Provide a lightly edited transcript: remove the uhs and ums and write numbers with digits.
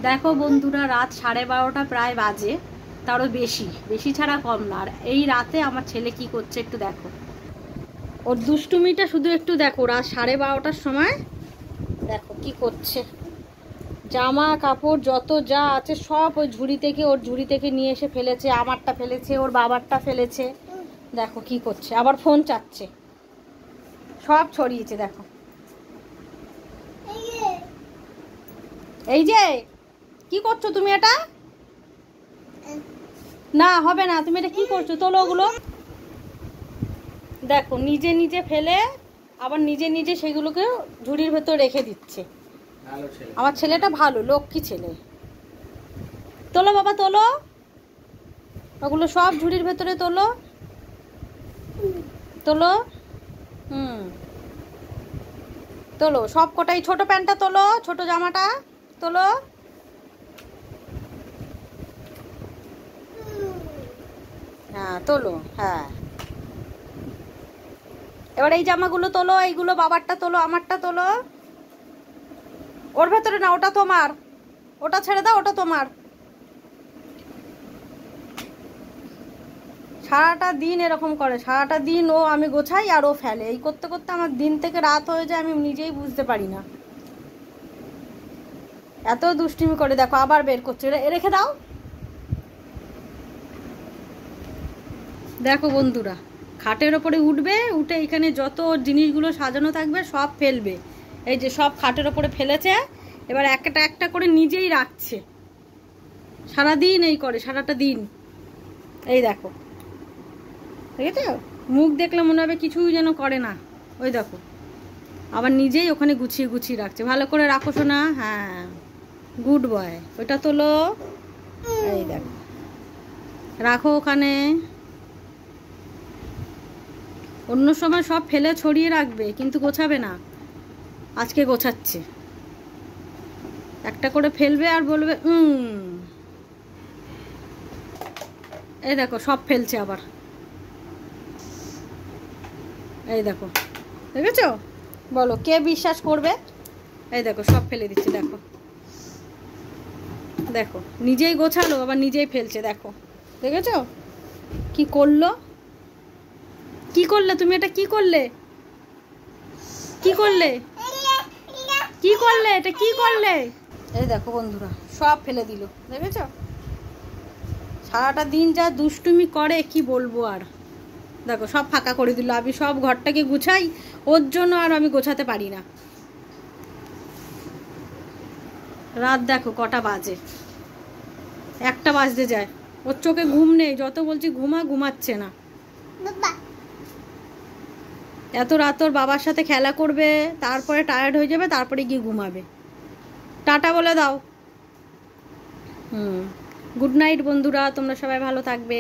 দেখো বন্ধুরা, রাত 12:30 প্রায় বাজে, তারও বেশি বেশি ছাড়া কম না। আর এই রাতে আমার ছেলে কি করছে একটু দেখো, ওর দুষ্টুমিটা শুধু একটু দেখো। রাত 12:30টার সময় দেখো কি করছে। জামা কাপড় যত যা আছে সব ওই ওর ঝুড়ি থেকে নিয়ে এসে ফেলেছে। আমারটা ফেলেছে, ওর বাবারটা ফেলেছে। দেখো কি করছে, আবার ফোন চাচ্ছে, সব ছড়িয়েছে দেখো। এই যে কি করছো তুমি? এটা না হবে না, তুমি এটা কি করছো? তোলো ওগুলো। দেখো নিজে নিজে ফেলে আবার নিজে নিজে সেগুলোকে ঝুড়ির ভেতর রেখে দিচ্ছে। আমার ছেলেটা ভালো, লক্ষ্মী ছেলে। তোলো বাবা, তোলো ওগুলো সব ঝুড়ির ভেতরে তোলো, তোলো। তোলো সব কটাই। ছোট প্যান্টটা তোলো, ছোট জামাটা তোলো। হ্যাঁ তোলো, হ্যাঁ। এবার এই জামাগুলো তোলো, এইগুলো বাবারটা তোলো, আমারটা তোলো। ওর ভেতরে না, ওটা তোমার, ওটা ছেড়ে দাও, ওটা তোমার। সারাটা দিন এরকম করে, সারাটা দিন ও আমি গোছাই আর ও ফেলে। এই করতে করতে আমার দিন থেকে রাত হয়ে যায়, আমি নিজেই বুঝতে পারি না। এত দুষ্টুমি করে। দেখো আবার বের করছে, রেখে দাও। দেখো বন্ধুরা, খাটের ওপরে উঠবে, উঠে এখানে যত জিনিসগুলো সাজানো থাকবে সব ফেলবে। এই যে সব খাটের ওপরে ফেলেছে, এবার একটা একটা করে নিজেই রাখছে। সারাদিন এই করে, সারাটা দিন। এই দেখো, ঠিক আছে? মুখ দেখলে মনে হবে কিছুই যেন করে না। ওই দেখো আবার নিজেই ওখানে গুছিয়ে গুছিয়ে রাখছে। ভালো করে রাখো শোনা। হ্যাঁ, গুড বয়। ওইটা তোলো। এই দেখো, রাখো ওখানে। অন্য সময় সব ফেলে ছড়িয়ে রাখবে, কিন্তু গোছাবে না। আজকে গোছাচ্ছে, একটা করে ফেলবে আর বলবে এই দেখো সব ফেলছে আবার। এই দেখো, দেখেছো? বলো কে বিশ্বাস করবে? এই দেখো সব ফেলে দিচ্ছে। দেখো দেখো, নিজেই গোছালো আবার নিজেই ফেলছে। দেখো, দেখেছো কি করলো? কি করলে তুমি? এটা কি করলে? কি করলে? কি করলে? এটা কি করলে? এই দেখো বন্ধুরা, সব ফেলে দিল। দেখেছো সারাটা দিন যা দুষ্টুমি করে, কি বলবো আর। দেখো সব ফাঁকা করে দিল। আমি সব ঘরটাকে গুছাই, ওর জন্য আর আমি গোছাতে পারি না। রাত দেখো কটা বাজে, 1টা বাজতে যায়। ওর চোখে ঘুম নেই, যত বলছি ঘুমাচ্ছে না। এত রাত ওর বাবার সাথে খেলা করবে, তারপরে টায়ার্ড হয়ে যাবে, তারপরে গিয়ে ঘুমাবে। টাটা বলে দাও। গুড নাইট বন্ধুরা, তোমরা সবাই ভালো থাকবে।